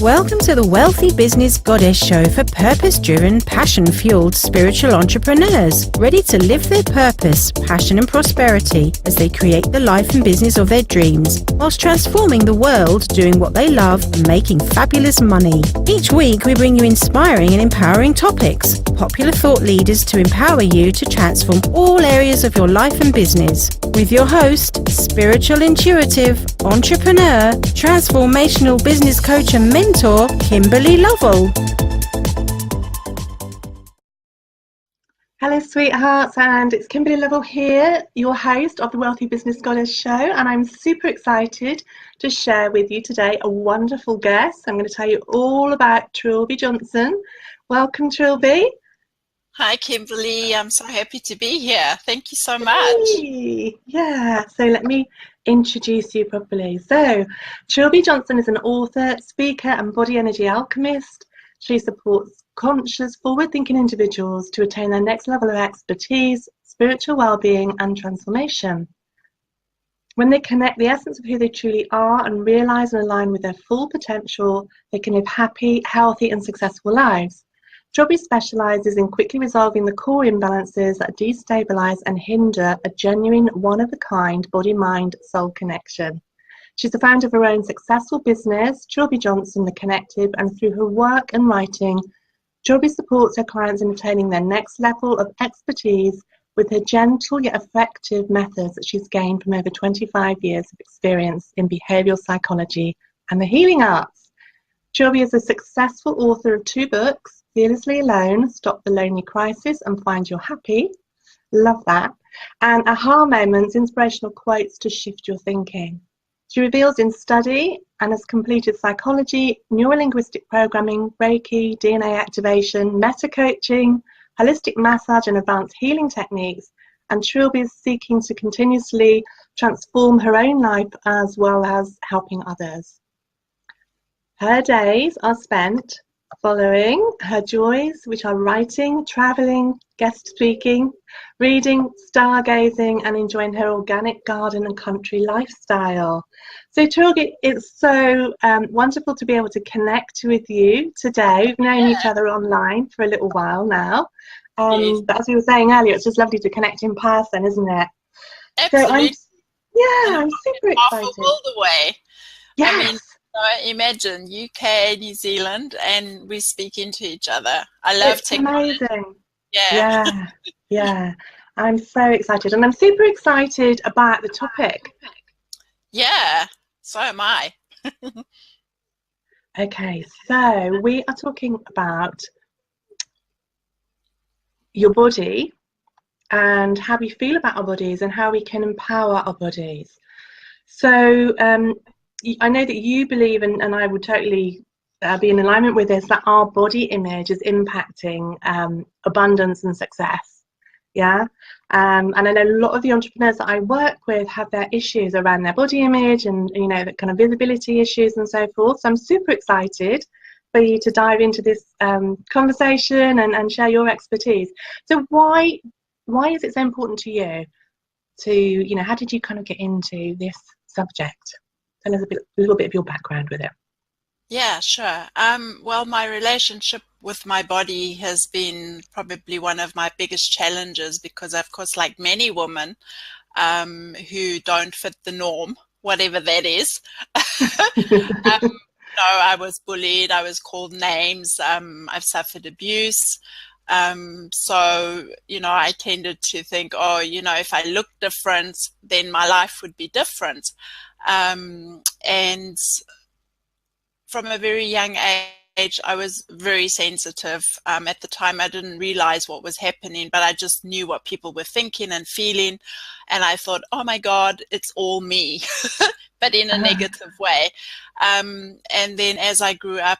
Welcome to the Wealthy Business Goddess Show for purpose-driven, passion-fueled spiritual entrepreneurs ready to live their purpose, passion and prosperity as they create the life and business of their dreams whilst transforming the world, doing what they love and making fabulous money. Each week we bring you inspiring and empowering topics, popular thought leaders to empower you to transform all areas of your life and business. With your host, spiritual intuitive, entrepreneur, transformational business coach and mentor, Kimberly Lovell. Hello sweethearts, and it's Kimberly Lovell here, your host of the Wealthy Business Goddess Show, and I'm super excited to share with you today a wonderful guest. I'm going to tell you all about Trilby Johnson. Welcome, Trilby. Hi Kimberly, I'm so happy to be here. Thank you so much. Hey. Yeah, so let me introduce you properly. So, Trilby Johnson is an author, speaker and body energy alchemist. She supports conscious, forward-thinking individuals to attain their next level of expertise, spiritual well-being and transformation. When they connect the essence of who they truly are and realise and align with their full potential, they can live happy, healthy and successful lives. Trilby specialises in quickly resolving the core imbalances that destabilise and hinder a genuine, one-of-a-kind body-mind-soul connection. She's the founder of her own successful business, Trilby Johnson The Connective, and through her work and writing, Trilby supports her clients in attaining their next level of expertise with her gentle yet effective methods that she's gained from over 25 years of experience in behavioural psychology and the healing arts. Trilby is a successful author of 2 books, Fearlessly Alone, Stop the Lonely Crisis and Find Your Happy. Love that. And Aha Moments, inspirational quotes to shift your thinking. She reveals in study and has completed psychology, neurolinguistic programming, Reiki, DNA activation, meta coaching, holistic massage and advanced healing techniques. And Trilby is seeking to continuously transform her own life as well as helping others. Her days are spent following her joys, which are writing, travelling, guest speaking, reading, stargazing, and enjoying her organic garden and country lifestyle. So Trilby, it's so wonderful to be able to connect with you today. We've known each other online for a little while now. Yes. But as we were saying earlier, it's just lovely to connect in person, isn't it? Absolutely. So I'm super excited. All the way. Yes. I mean, imagine UK, New Zealand, and we speak into each other. I love it's technology. Amazing. Yeah. Yeah. I'm so excited, and I'm super excited about the topic. Yeah, so am I. Okay, so we are talking about your body and how we feel about our bodies and how we can empower our bodies. So I know that you believe, and I would totally be in alignment with this, that our body image is impacting abundance and success. Yeah. And I know a lot of the entrepreneurs that I work with have their issues around their body image and, you know, the kind of visibility issues and so forth. So I'm super excited for you to dive into this conversation and share your expertise. So why is it so important to you to, you know, how did you kind of get into this subject? Tell us a little bit of your background with it. Yeah, sure. Well, my relationship with my body has been probably one of my biggest challenges because, of course, like many women who don't fit the norm, whatever that is. I was bullied. I was called names. I've suffered abuse. So, you know, I tended to think, oh, you know, if I look different, then my life would be different. And from a very young age, I was very sensitive. At the time, I didn't realize what was happening, but I just knew what people were thinking and feeling. And I thought, oh my God, it's all me, but in a negative way. And then as I grew up,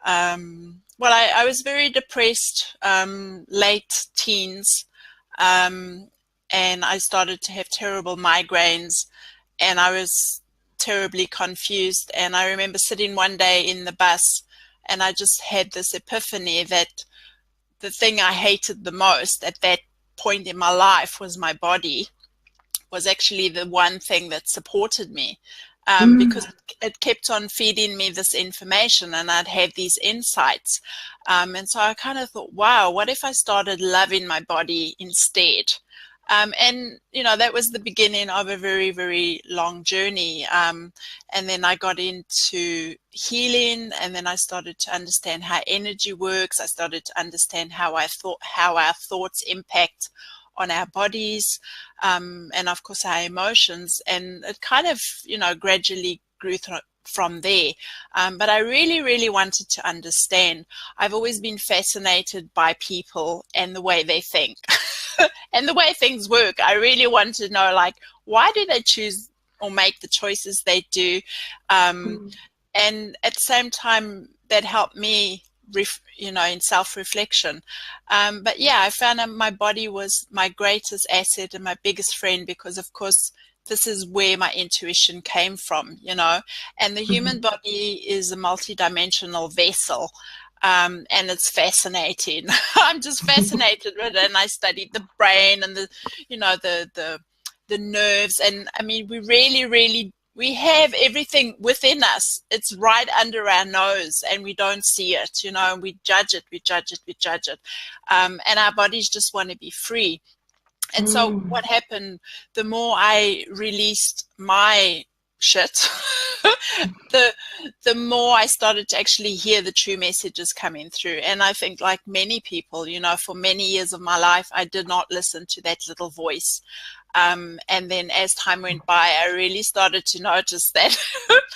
I was very depressed, late teens, and I started to have terrible migraines, and I was terribly confused. And I remember sitting one day in the bus, and I just had this epiphany that the thing I hated the most at that point in my life was my body, was actually the one thing that supported me. because it kept on feeding me this information, and I'd have these insights. And so I kind of thought, wow, what if I started loving my body instead? And, that was the beginning of a very, very long journey. And then I got into healing, and then I started to understand how energy works. I started to understand how our thoughts impact on our bodies, and of course our emotions. And it kind of, gradually grew from there. But I really, really wanted to understand. I've always been fascinated by people and the way they think. And the way things work. I really want to know, like, why do they choose or make the choices they do? And at the same time, that helped me, in self-reflection. But yeah, I found that my body was my greatest asset and my biggest friend, because, of course, this is where my intuition came from, and the human body is a multidimensional vessel. And it's fascinating. I'm just fascinated with it. And I studied the brain and the nerves. And I mean, we really, really, we have everything within us. It's right under our nose, and we don't see it, and we judge it. And our bodies just want to be free. And so what happened, the more I released my shit, the more I started to actually hear the true messages coming through. And I think, like many people, for many years of my life, I did not listen to that little voice. And then as time went by, I really started to notice that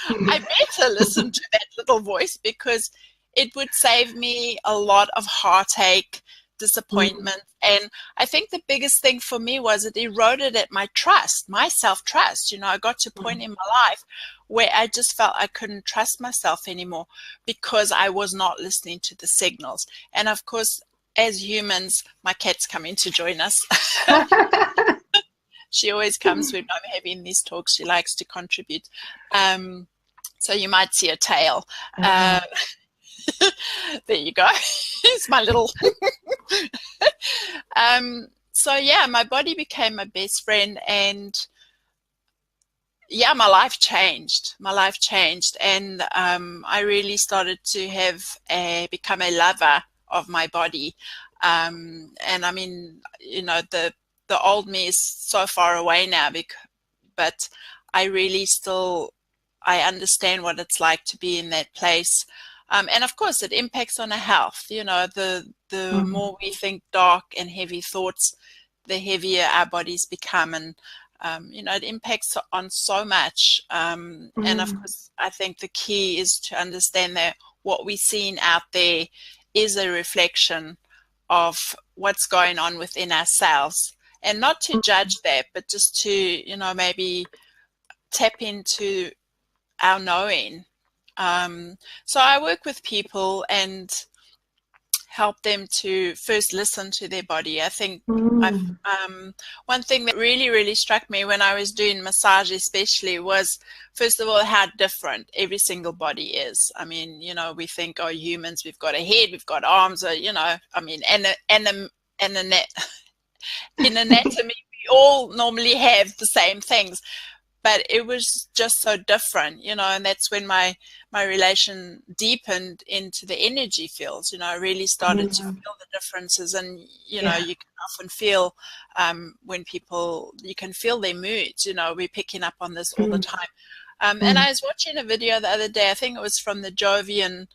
I better listen to that little voice, because it would save me a lot of heartache, disappointment. And I think the biggest thing for me was it eroded at my trust, my self-trust. I got to a point in my life where I just felt I couldn't trust myself anymore, because I was not listening to the signals. And of course, as humans, my cat's coming to join us. She always comes when I'm having these talks. She likes to contribute. So you might see a tail. There you go. It's my little. So yeah, my body became my best friend, and yeah, my life changed. And I really started to become a lover of my body. And I mean, the old me is so far away now, but I really I understand what it's like to be in that place. And of course, it impacts on our health. The more we think dark and heavy thoughts, the heavier our bodies become. And, it impacts on so much. And of course, I think the key is to understand that what we're seeing out there is a reflection of what's going on within ourselves. And not to judge that, but just to, maybe tap into our knowing. So I work with people and help them to first listen to their body. I think one thing that really, really struck me when I was doing massage especially was, first of all, how different every single body is. I mean, we think, oh, humans, we've got a head, we've got arms, in anatomy, we all normally have the same things. But it was just so different, and that's when my relation deepened into the energy fields. I really started to feel the differences. And, you can often feel when people, you can feel their moods, we're picking up on this all the time. And I was watching a video the other day, I think it was from the Jovian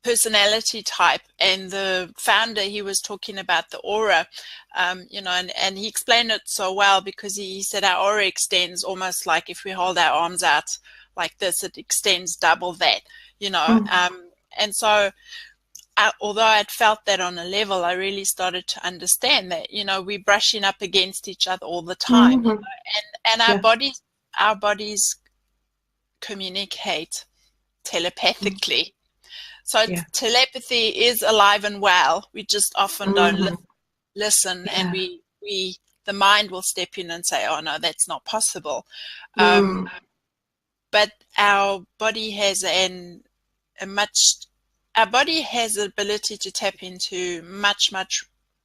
personality type, and the founder, he was talking about the aura, and he explained it so well, because he said our aura extends almost like if we hold our arms out like this, it extends double that, and so although I'd felt that on a level, I really started to understand that, we're brushing up against each other all the time, and our bodies communicate telepathically. So telepathy is alive and well. We just often don't listen, and the mind will step in and say, "Oh no, that's not possible." But our body has the ability to tap into much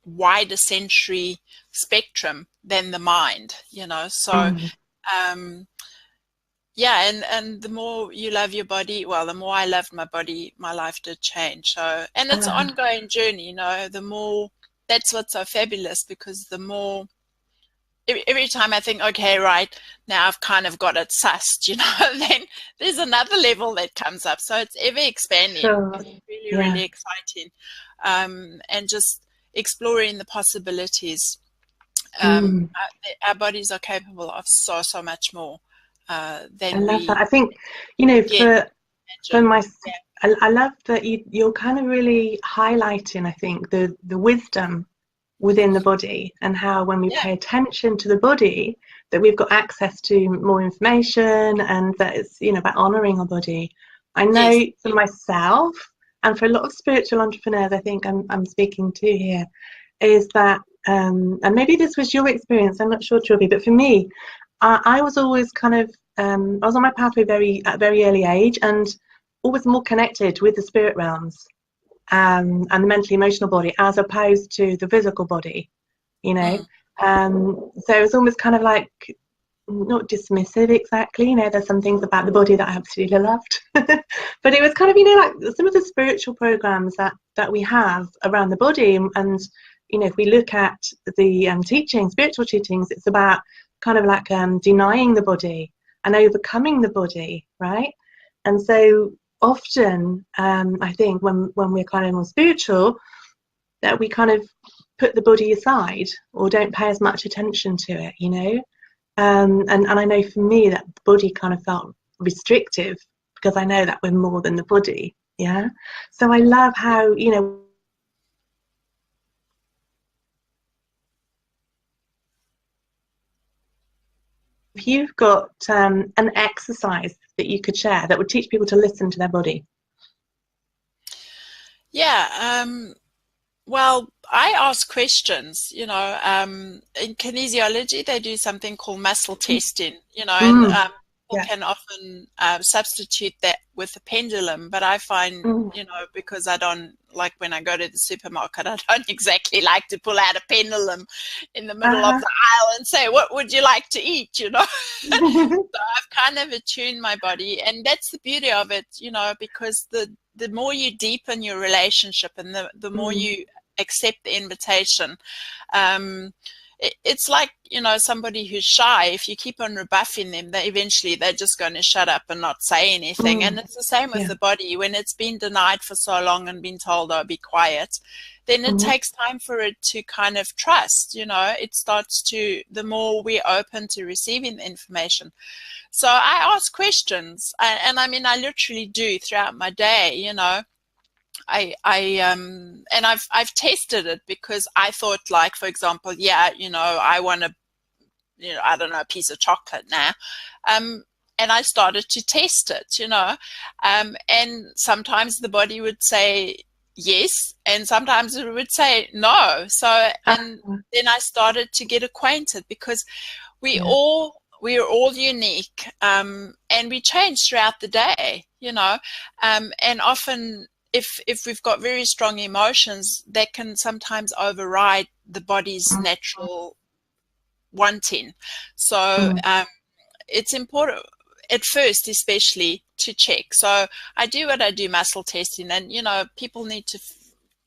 wider sensory spectrum than the mind, so yeah, and the more you love your body, well, the more I loved my body, my life did change. So, and it's an ongoing journey, the more, that's what's so fabulous, because the more, every time I think, okay, right, now I've kind of got it sussed, then there's another level that comes up. So it's ever expanding. Sure. It's really, really exciting. And just exploring the possibilities. Our bodies are capable of so much more than I love we that. I think, for my, I love that you're kind of really highlighting, I think, the wisdom within the body, and how when we pay attention to the body, that we've got access to more information, and that it's about honoring our body. I know for myself, and for a lot of spiritual entrepreneurs, I think I'm speaking to here, is that and maybe this was your experience, I'm not sure, Trilby, but for me, I was always kind of I was on my pathway at a very early age, and always more connected with the spirit realms and the mental emotional body, as opposed to the physical body, so it was almost kind of like, not dismissive exactly, there's some things about the body that I absolutely loved, but it was kind of like some of the spiritual programs that we have around the body, and if we look at the spiritual teachings, it's about kind of like denying the body and overcoming the body, right? And so often, I think when we're kind of more spiritual, that we kind of put the body aside or don't pay as much attention to it, and I know for me that the body kind of felt restrictive, because I know that we're more than the body. So I love how if you've got an exercise that you could share that would teach people to listen to their body. Well, I ask questions, in kinesiology, they do something called muscle testing, and people can often substitute that with a pendulum, but I find, because I don't, like when I go to the supermarket, I don't exactly like to pull out a pendulum in the middle of the aisle and say, what would you like to eat, So I've kind of attuned my body, and that's the beauty of it, because the more you deepen your relationship, and the more you accept the invitation, it's like, somebody who's shy, if you keep on rebuffing them, they're just going to shut up and not say anything. And it's the same with the body. When it's been denied for so long and been told, oh, be quiet, then it takes time for it to kind of trust, it starts to, the more we're open to receiving the information. So I ask questions, and I mean, I literally do throughout my day, and I've tested it, because I thought, like, for example, I want I don't know, a piece of chocolate now. And I started to test it, and sometimes the body would say yes, and sometimes it would say no. So, and then I started to get acquainted, because we are all unique, and we change throughout the day, and often if we've got very strong emotions, that can sometimes override the body's natural wanting. So it's important at first, especially, to check. So I do what I do, muscle testing, and people need to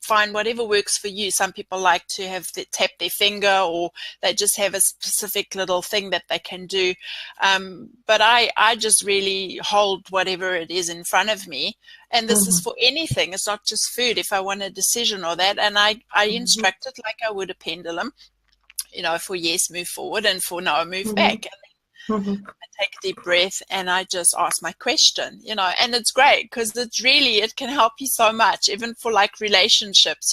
find whatever works for you. Some people like to have tap their finger, or they just have a specific little thing that they can do. But I just really hold whatever it is in front of me. And this is for anything. It's not just food. If I want a decision or that, and I instruct it like I would a pendulum, for yes, move forward, and for no, move back. And then I take a deep breath, and I just ask my question, and it's great, because it can help you so much, even for like relationships,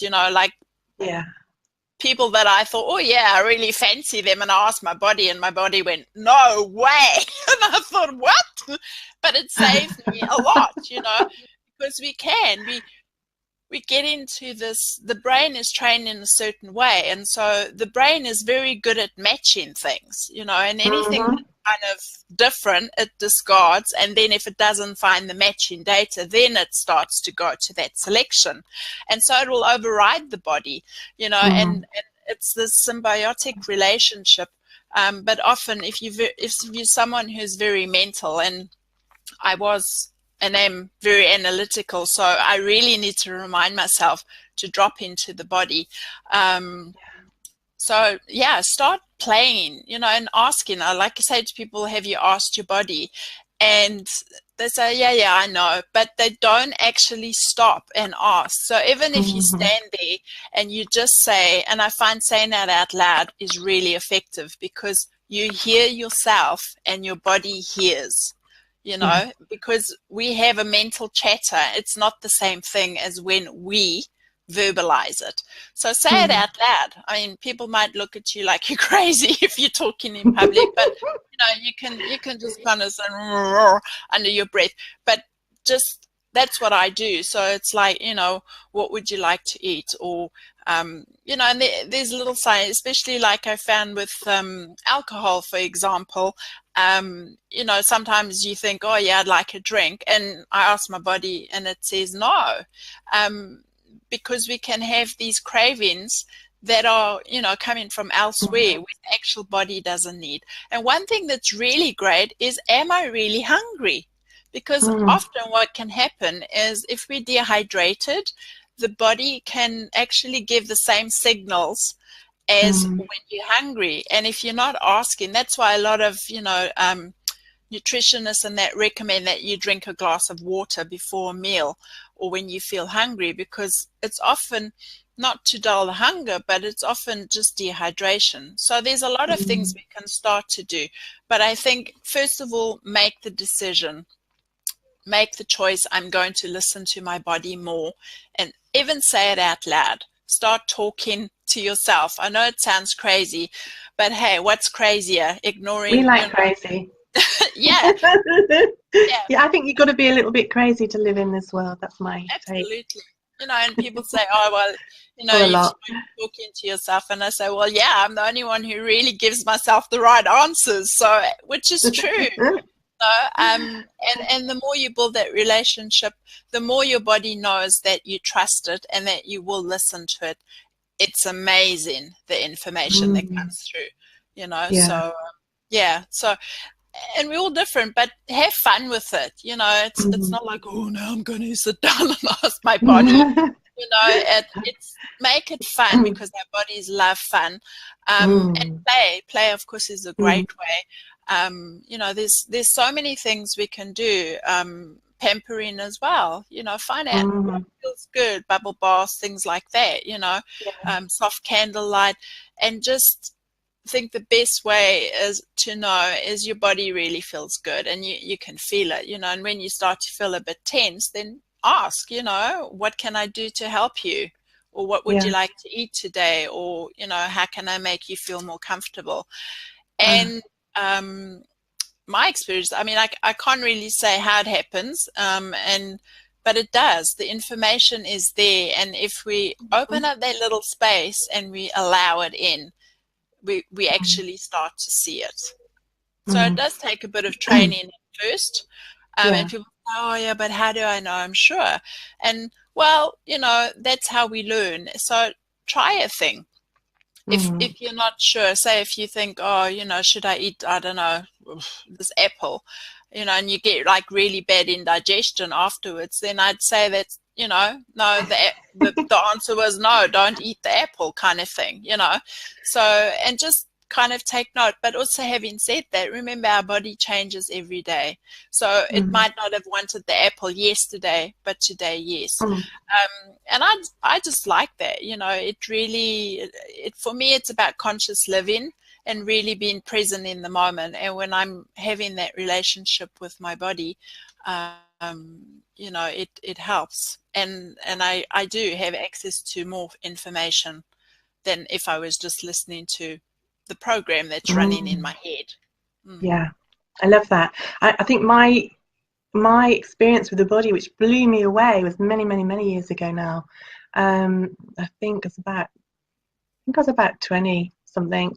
people that I thought, oh yeah, I really fancy them, and I asked my body, and my body went, no way. And I thought, what? But it saved me a lot, because we we get into this, the brain is trained in a certain way, and so the brain is very good at matching things, you know, and anything Mm-hmm. kind of different it discards, and then if it doesn't find the matching data, then it starts to go to that selection, and so it will override the body, you know, and it's this symbiotic relationship. But often if you're someone who's very mental, and I was and am very analytical, so I really need to remind myself to drop into the body. So yeah, start playing, you know, and asking. I like to say to people, have you asked your body? And they say, yeah, I know, but they don't actually stop and ask. So even if you stand there and you just say, and I find saying that out loud is really effective, because you hear yourself and your body hears, you know, because we have a mental chatter. It's not the same thing as when we verbalize it. So say it out loud. I mean, people might look at you like you're crazy if you're talking in public, but you know, you can just kind of say under your breath. But just that's what I do. So it's like, you know, what would you like to eat? Or you know, and there's little signs, especially like I found with alcohol, for example. You know, sometimes you think, oh yeah, I'd like a drink, and I ask my body and it says no. Because we can have these cravings that are, you know, coming from elsewhere, which the actual body doesn't need. And one thing that's really great is, am I really hungry? Because often what can happen is if we're dehydrated, the body can actually give the same signals as when you're hungry. And if you're not asking, that's why a lot of, you know, nutritionists and that recommend that you drink a glass of water before a meal or when you feel hungry, because it's often not to dull the hunger, but it's often just dehydration. So there's a lot of things we can start to do. But I think, first of all, make the decision. Make the choice. I'm going to listen to my body more, and even say it out loud. Start talking to yourself. I know it sounds crazy, but hey, what's crazier? Ignoring. We like crazy. Yeah. Yeah, I think you've got to be a little bit crazy to live in this world. That's my Absolutely. take. You know, and people say, oh, well, you know, you're talking to yourself. And I say, well, yeah, I'm the only one who really gives myself the right answers. So, which is true. And the more you build that relationship, the more your body knows that you trust it and that you will listen to it. It's amazing, the information that comes through, you know. So so, and we're all different, but have fun with it, you know. It's not like, oh, now I'm going to sit down and ask my body. You know, it's make it fun, because our bodies love fun. And play of course is a great way. You know, there's so many things we can do. Pampering as well, you know, find out what feels good, bubble baths, things like that, you know. Soft candlelight, and just think the best way is to know is your body really feels good, and you can feel it, you know. And when you start to feel a bit tense, then ask, you know, what can I do to help you? Or what would you like to eat today? Or, you know, how can I make you feel more comfortable? And my experience, I mean, I can't really say how it happens, but it does. The information is there, and if we open up that little space and we allow it in, we actually start to see it. So it does take a bit of training at first. And people say, oh yeah, but how do I know? I'm sure. And well, you know, that's how we learn. So try a thing. If you're not sure, say if you think, oh, you know, should I eat, I don't know, this apple, you know, and you get like really bad indigestion afterwards, then I'd say that, you know, no, the answer was no, don't eat the apple, kind of thing, you know. So, and just kind of take note. But also, having said that, remember our body changes every day. So it might not have wanted the apple yesterday, but today, yes. And I just like that, you know. It really, for me, it's about conscious living and really being present in the moment. And when I'm having that relationship with my body, you know, it helps. And I do have access to more information than if I was just listening to the program that's running in my head. Yeah, I love that. I think my my experience with the body, which blew me away, was many years ago now. I think I was about 20 something.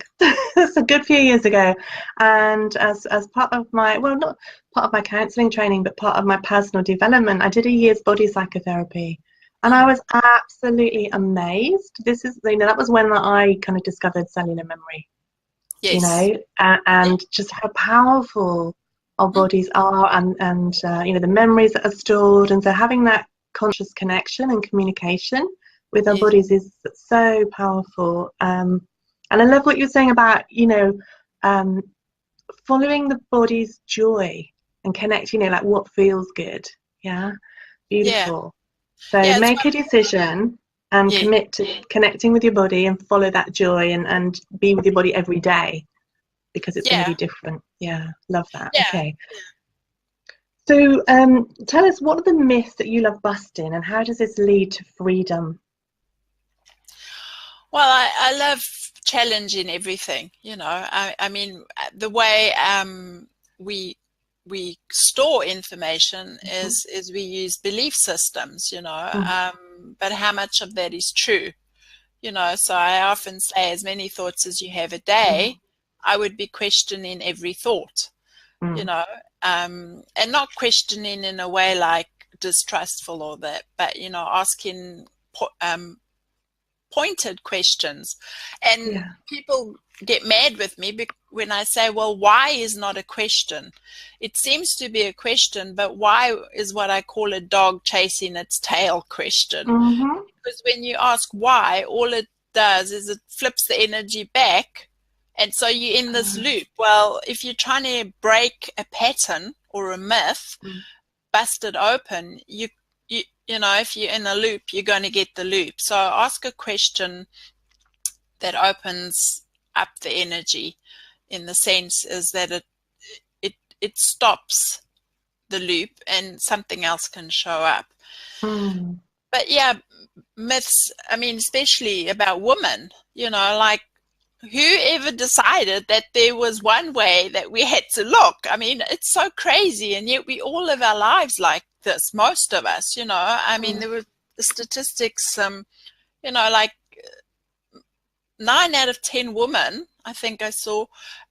It's a good few years ago. And as part of my, well, not part of my counselling training, but part of my personal development, I did a year's body psychotherapy. And I was absolutely amazed. This is, that was when I kind of discovered cellular memory. Yes. And just how powerful our bodies are, and the memories that are stored. And so having that conscious connection and communication with our bodies is so powerful. And I love what you're saying about, following the body's joy and connect, like what feels good. Yeah. Beautiful. Yeah. So make a decision and commit to connecting with your body and follow that joy, and be with your body every day, because it's going to be different. Yeah. Love that. Yeah. Okay. So tell us, what are the myths that you love busting, and how does this lead to freedom? Well, I love challenging everything, I mean, the way we store information is we use belief systems, but how much of that is true? So I often say, as many thoughts as you have a day, I would be questioning every thought, and not questioning in a way like distrustful or that, but, asking pointed questions. And people get mad with me when I say, well, why is not a question? It seems to be a question, but why is what I call a dog chasing its tail question. Because when you ask why, all it does is it flips the energy back, and so you're in this loop. Well, if you're trying to break a pattern or a myth, bust it open, if you're in a loop, you're going to get the loop. So ask a question that opens up the energy, in the sense is that it stops the loop and something else can show up. But yeah, myths, I mean, especially about women, like, whoever decided that there was one way that we had to look? I mean, it's so crazy, and yet we all live our lives like this, most of us, I mean, there were the statistics, like 9 out of 10 women, I think I saw,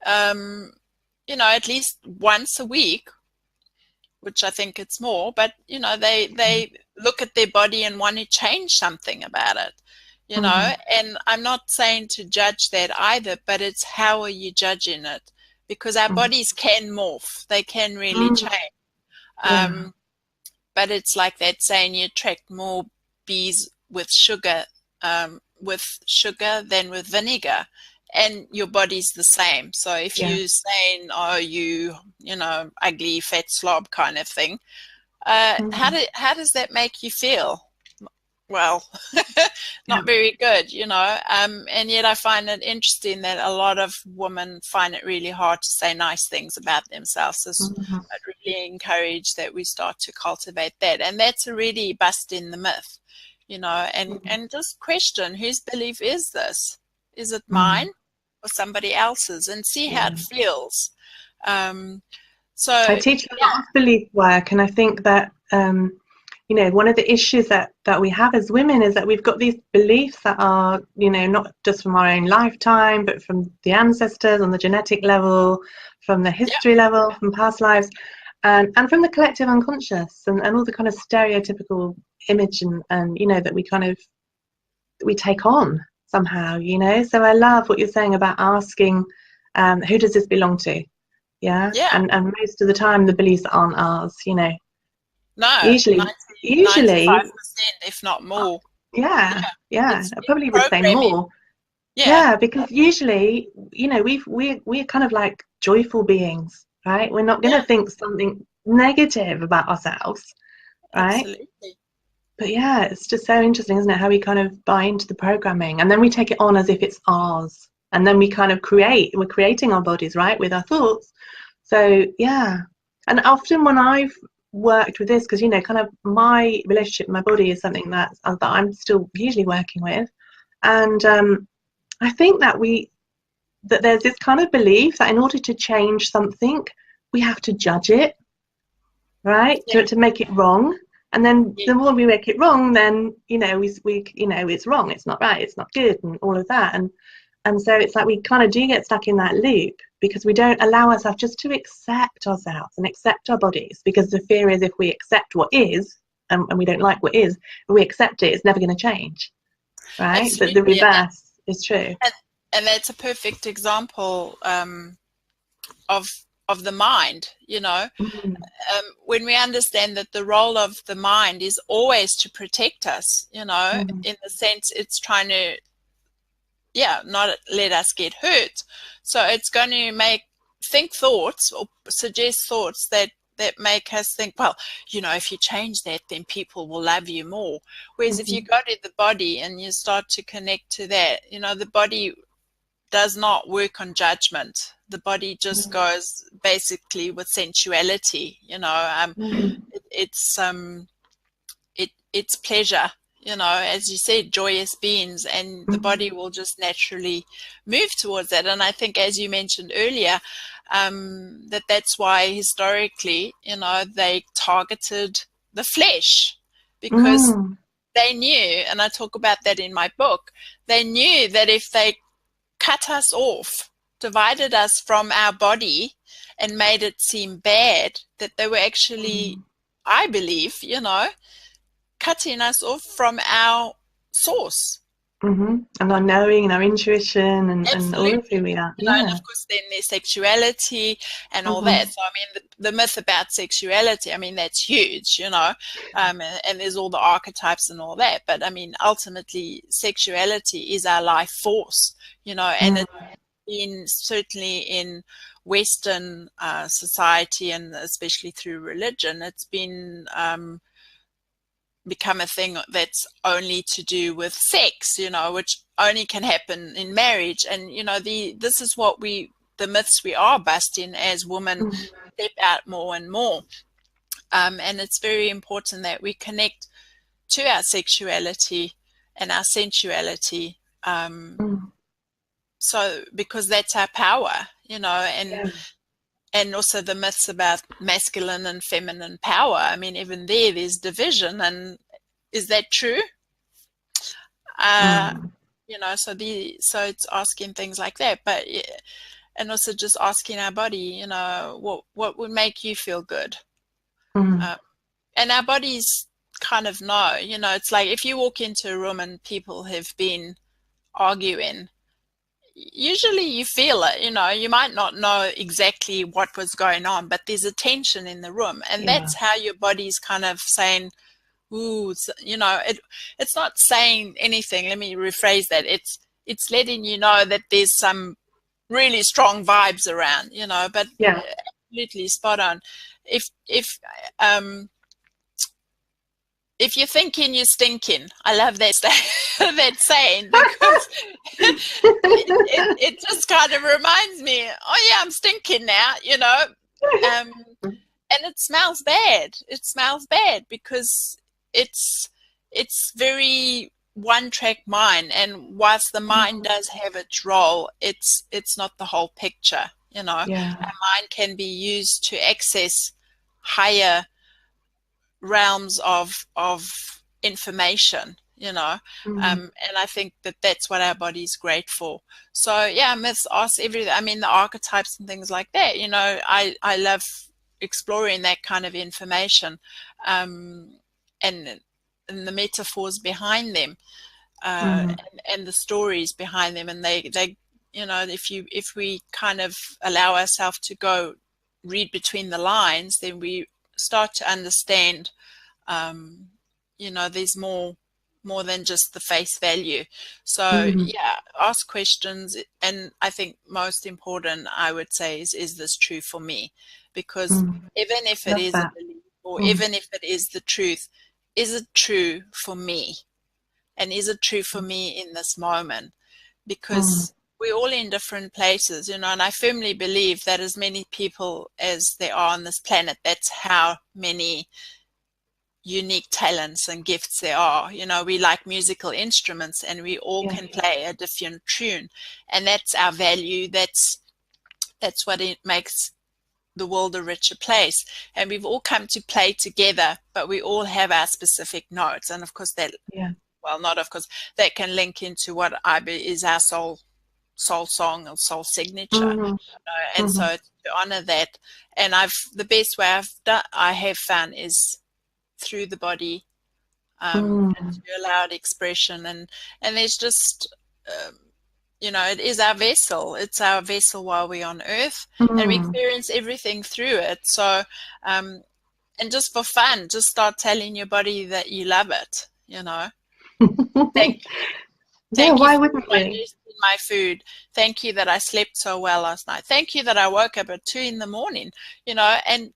at least once a week, which I think it's more, but, they look at their body and want to change something about it, and I'm not saying to judge that either, but it's how are you judging it? Because our bodies can morph, they can really change. But it's like that saying, you attract more bees with sugar than with vinegar, and your body's the same. So if you're saying, oh, you ugly fat slob kind of thing, how does that make you feel? Well, not very good, and yet I find it interesting that a lot of women find it really hard to say nice things about themselves. So I'd really encourage that we start to cultivate that, and that's already busting the myth, and just question, whose belief is this? Is it mine or somebody else's? And see how it feels. So I teach a lot of belief work, and I think that one of the issues that we have as women is that we've got these beliefs that are, not just from our own lifetime, but from the ancestors on the genetic level, from the history level, from past lives, and from the collective unconscious, and all the kind of stereotypical image and that we take on somehow, So I love what you're saying about asking, who does this belong to? Yeah. And most of the time the beliefs aren't ours, No, usually 95%, if not more. I probably would say more. Because usually, we're kind of like joyful beings, right? We're not going to think something negative about ourselves, right? Absolutely. But it's just so interesting, isn't it, how we kind of buy into the programming, and then we take it on as if it's ours, and then we kind of we're creating our bodies, right, with our thoughts. So and often when I've worked with this, because kind of my relationship with my body is something that I'm still usually working with, and I think that there's this kind of belief that in order to change something we have to judge it, right? Yeah. To make it wrong. And then Yeah. the more we make it wrong, then we it's wrong, it's not right, it's not good, and all of that. And so it's like we kind of do get stuck in that loop because we don't allow ourselves just to accept ourselves and accept our bodies, because the fear is if we accept what is, and we don't like what is, if we accept it, it's never going to change, right? But the Absolutely. reverse is true. And that's a perfect example of the mind, when we understand that the role of the mind is always to protect us, in the sense it's trying to, not let us get hurt. So it's going to think thoughts or suggest thoughts that make us think, well, if you change that, then people will love you more. Whereas if you go to the body and you start to connect to that, the body does not work on judgment. The body just goes basically with sensuality, it's pleasure, as you said, joyous beings, and the body will just naturally move towards that. And I think, as you mentioned earlier, that's why historically, they targeted the flesh, because they knew, and I talk about that in my book, they knew that if they cut us off, divided us from our body, and made it seem bad, that they were actually, I believe, cutting us off from our source. And our knowing and our intuition and all of who we are. And of course then there's sexuality and all that. So I mean the myth about sexuality, I mean that's huge, and there's all the archetypes and all that. But I mean ultimately sexuality is our life force, and it's been certainly in Western society, and especially through religion, it's been become a thing that's only to do with sex, which only can happen in marriage. And this is what the myths we are busting as women step out more and more. And it's very important that we connect to our sexuality and our sensuality, so because that's our power, and also the myths about masculine and feminine power. I mean, even there's division, and is that true? So it's asking things like that, but and also just asking our body, what would make you feel good, and our bodies kind of know. It's like if you walk into a room and people have been arguing, usually you feel it, you might not know exactly what was going on, but there's a tension in the room, and that's how your body's kind of saying, ooh, it's not saying anything. Let me rephrase that. It's letting you know that there's some really strong vibes around, but absolutely spot on. If you're thinking, you're stinking. I love that that saying, because it just kind of reminds me, oh yeah, I'm stinking now, and it smells bad. It smells bad because it's very one-track mind, and whilst the mind does have its role, it's not the whole picture. Our mind can be used to access higher realms of information, and I think that's what our body's great for. So myths ask everything. I mean, the archetypes and things like that, I love exploring that kind of information, and the metaphors behind them, and the stories behind them. And they if we kind of allow ourselves to go read between the lines, then we start to understand, there's more than just the face value. So ask questions. And I think most important, I would say, is this true for me? Because even if it is a belief, or even if it is the truth, is it true for me? And is it true for me in this moment? Because we're all in different places, and I firmly believe that as many people as there are on this planet, that's how many unique talents and gifts there are. We like musical instruments, and we all can play a different tune, and that's our value. That's what it makes the world a richer place. And we've all come to play together, but we all have our specific notes. And of course that, Yeah. well, not of course, that can link into what is our soul song or soul signature. Mm-hmm. And Mm-hmm. so to honor that, and the best way I have found is through the body, and to allow it expression, and there's just it is our vessel. It's our vessel while we're on earth, and we experience everything through it. So and just for fun, just start telling your body that you love it, thank Yeah, you why for wouldn't we? digesting my food. Thank you that I slept so well last night. Thank you that I woke up at 2 a.m, and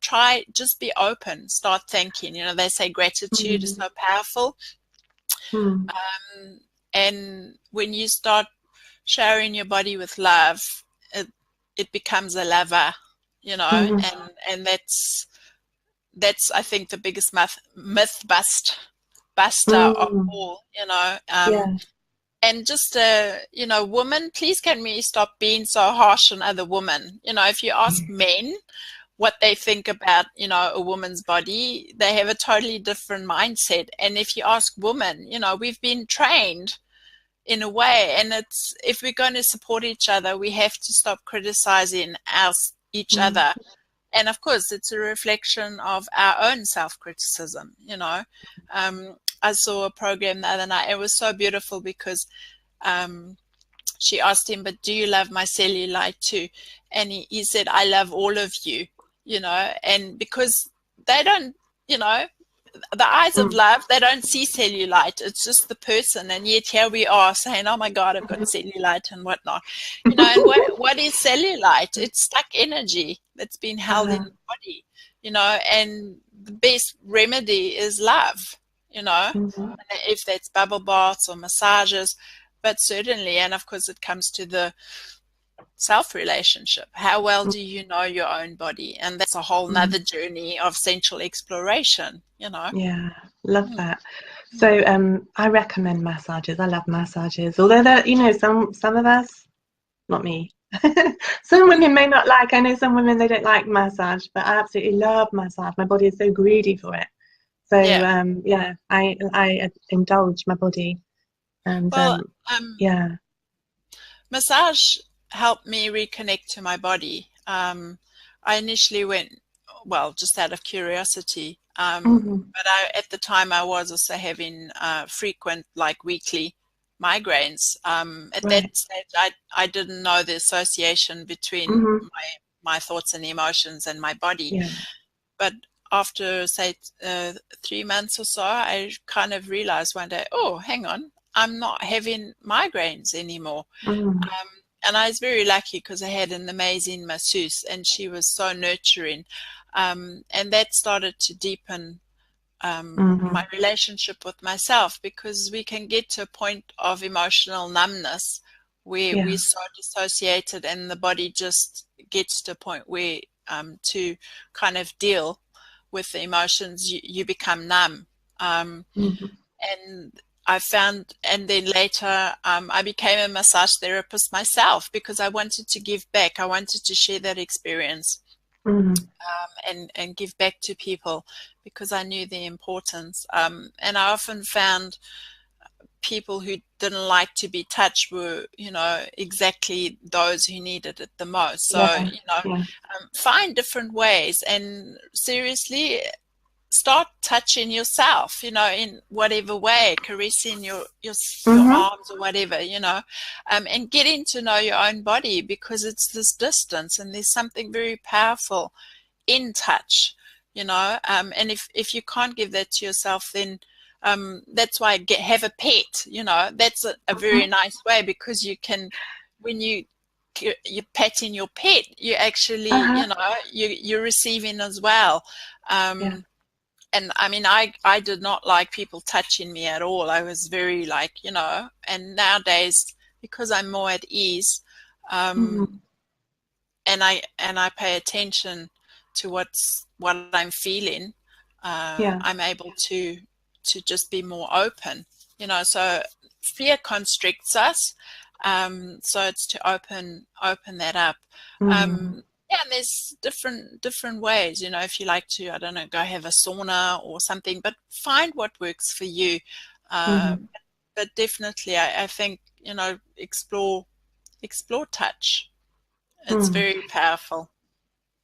just be open, start thanking. They say gratitude is so powerful. And when you start showering your body with love, it becomes a lover, and that's I think the biggest myth buster of all, Yeah. and just women, please can we stop being so harsh on other women? If you ask men what they think about a woman's body, they have a totally different mindset. And if you ask women, we've been trained in a way, and it's, if we're going to support each other, we have to stop criticizing each other. And of course, it's a reflection of our own self-criticism. I saw a program the other night. It was so beautiful because she asked him, but do you love my cellulite too? And he said, I love all of you, and because they don't, the eyes of love, they don't see cellulite. It's just the person. And yet here we are saying, oh my God, I've got cellulite and whatnot. And what is cellulite? It's stuck energy that's been held in the body, and the best remedy is love, if that's bubble baths or massages, but certainly, and of course it comes to the self-relationship. How well do you know your own body? And that's a whole nother journey of sensual exploration, Yeah, love that. So I recommend massages. I love massages. Although some of us, not me, some women may not like. I know some women, they don't like massage, but I absolutely love massage. My body is so greedy for it. So I indulge my body. And massage helped me reconnect to my body. I initially went, well, just out of curiosity, but at the time I was also having frequent, like weekly migraines. At that stage, I didn't know the association between my thoughts and emotions and my body. But after, say, 3 months or so, I kind of realized one day, oh, hang on, I'm not having migraines anymore. And I was very lucky because I had an amazing masseuse, and she was so nurturing. And that started to deepen my relationship with myself, because we can get to a point of emotional numbness where we're so dissociated, and the body just gets to a point where to kind of deal with the emotions, you become numb. And I found, and then later I became a massage therapist myself, because I wanted to give back. I wanted to share that experience and give back to people, because I knew the importance. And I often found people who didn't like to be touched were, exactly those who needed it the most. So, find different ways, and seriously, start touching yourself, in whatever way, caressing your arms or whatever, and getting to know your own body, because it's this distance, and there's something very powerful in touch, and if you can't give that to yourself, then that's why have a pet, that's a very nice way, because you can, when you're petting your pet, you actually, you're receiving as well. And I mean, I did not like people touching me at all. I was very like, and nowadays, because I'm more at ease, and I pay attention to what I'm feeling, I'm able to just be more open, so fear constricts us. So it's to open that up. Yeah, and there's different ways, you know, if you like to, I don't know, go have a sauna or something, but find what works for you. Mm-hmm. But definitely, I think, you know, explore touch. It's Mm. very powerful.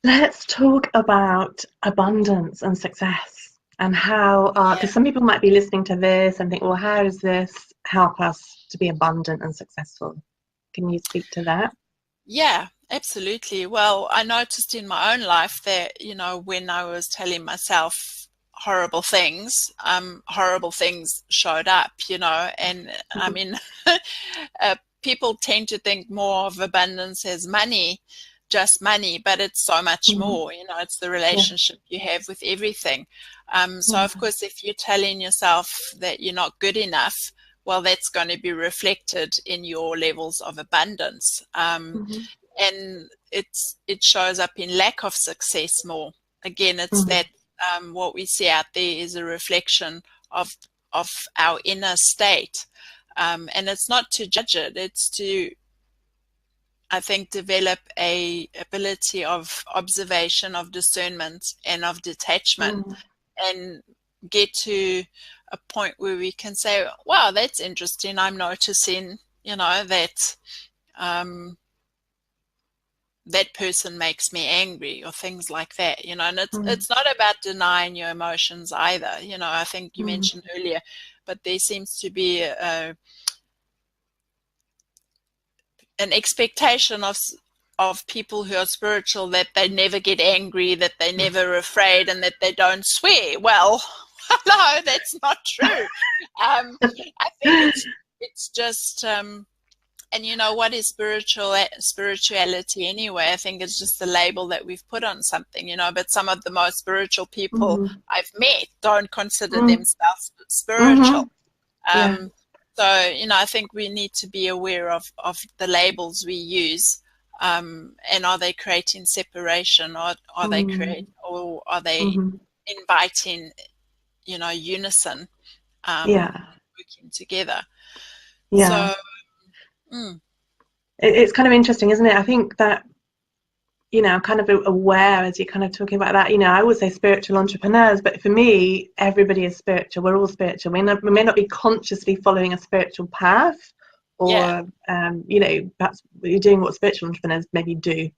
Let's talk about abundance and success and how, Yeah. because some people might be listening to this and think, well, how does this help us to be abundant and successful? Can you speak to that? Yeah, absolutely. Well, I noticed in my own life that, you know, when I was telling myself horrible things showed up, you know, and I mean, people tend to think more of abundance as money, just money, but it's so much Mm-hmm. more, you know, it's the Yeah. relationship you have with everything. So of Mm-hmm. course, if you're telling yourself that you're not good enough, well, that's going to be reflected in your levels of abundance. Mm-hmm. And it shows up in lack of success more. Again, it's Mm-hmm. that what we see out there is a reflection of our inner state, and it's not to judge it. It's to, I think, develop a ability of observation, of discernment, and of detachment, Mm-hmm. and get to a point where we can say, "Wow, that's interesting. I'm noticing, you know, that." That person makes me angry or things like that, you know. And it's not about denying your emotions either, you know. I think you Mm-hmm. mentioned earlier, but there seems to be an expectation of people who are spiritual that they never get angry, that they're never afraid, and that they don't swear. Well, no, that's not true. I think it's just and you know, what is spirituality anyway? I think it's just the label that we've put on something, you know. But some of the most spiritual people Mm-hmm. I've met don't consider Mm-hmm. themselves Mm-hmm. spiritual. Yeah. So, you know, I think we need to be aware of the labels we use, and are they creating separation, or are they Mm-hmm. Mm-hmm. inviting, you know, unison, Yeah. working together. Yeah. So, mm, It's kind of interesting, isn't it? I think that, I'm kind of aware as you're kind of talking about that. I always say spiritual entrepreneurs, but for me, everybody is spiritual. We're all spiritual. We may not be consciously following a spiritual path, yeah, or, perhaps you're doing what spiritual entrepreneurs maybe do,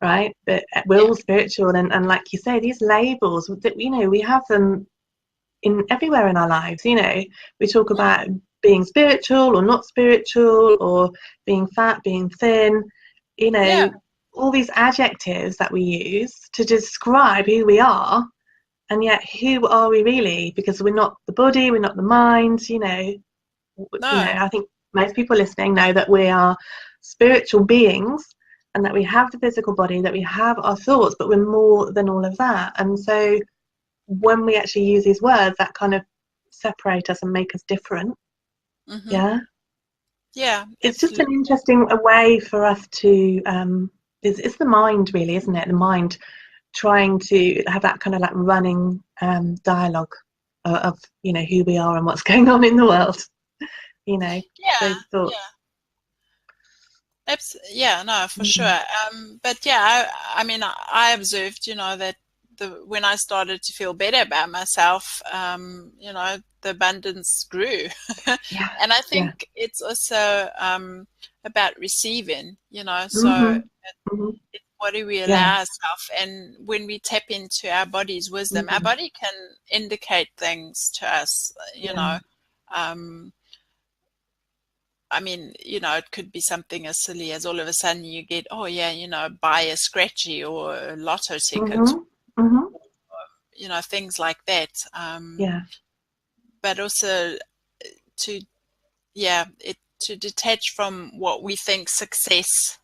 right? But we're yeah, all spiritual. And like you say, these labels, that we have them in everywhere in our lives. We talk about being spiritual or not spiritual, or being fat, being thin, yeah. all these adjectives that we use to describe who we are. And yet, who are we really? Because we're not the body, we're not the mind. No. I think most people listening know that we are spiritual beings, and that we have the physical body, that we have our thoughts, but we're more than all of that. And so when we actually use these words that kind of separate us and make us different, Mm-hmm. yeah, Yeah, it's just an absolutely. interesting way for us to it's the mind, really, isn't it? The mind trying to have that kind of like running dialogue of who we are and what's going on in the world, Yeah, those thoughts. yeah. Yeah, no, for Mm. sure. But yeah, I mean, I observed, you know, that when I started to feel better about myself, you know, the abundance grew. Yeah, And I yeah. think it's also about receiving, you know. So Hmm. Hmm. what do we Yeah. allow ourselves? And when we tap into our body's wisdom, our Hmm. body can indicate things to us, you Yeah. know. Um, I mean, you know, it could be something as silly as all of a sudden you get, oh yeah, you know, buy a scratchy or a lotto ticket, Hmm. Hmm. you know, things like that. Yeah. But also to, yeah, to detach from what we think success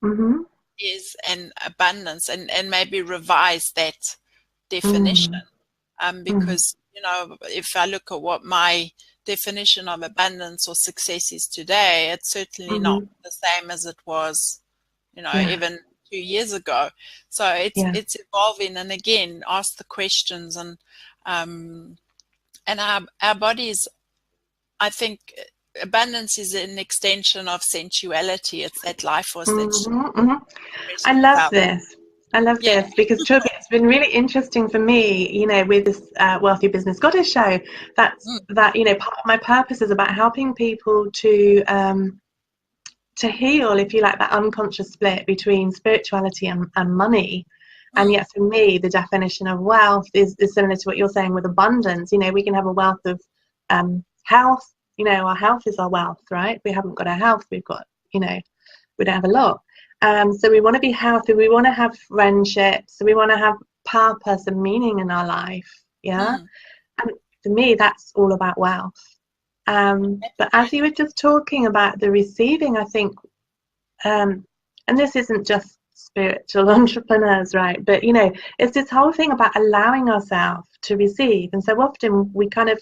Hmm. is and abundance, and maybe revise that definition. Mm. Mm. Because, you know, if I look at what my definition of abundance or success is today, it's certainly not Hmm. the same as it was, you know, Yeah. even 2 years ago. So Yeah. it's evolving, and again, ask the questions, and our bodies, I think abundance is an extension of sensuality. It's that life force that's Hmm. Hmm. I expressing love itself. this. I love Yeah. this because Chubby, it's been really interesting for me, with this Wealthy Business Goddess show. Mm, That part of my purpose is about helping people to heal, if you like, that unconscious split between spirituality and money. And mm, yet, for me, the definition of wealth is similar to what you're saying with abundance. We can have a wealth of health. Our health is our wealth, right? If we haven't got our health, we've got, we don't have a lot. So we want to be healthy. We want to have friendships. So we want to have purpose and meaning in our life. Yeah. mm. And for me, that's all about wealth. But as you were just talking about the receiving, I think, and this isn't just spiritual entrepreneurs, right? But, it's this whole thing about allowing ourselves to receive. And so often we kind of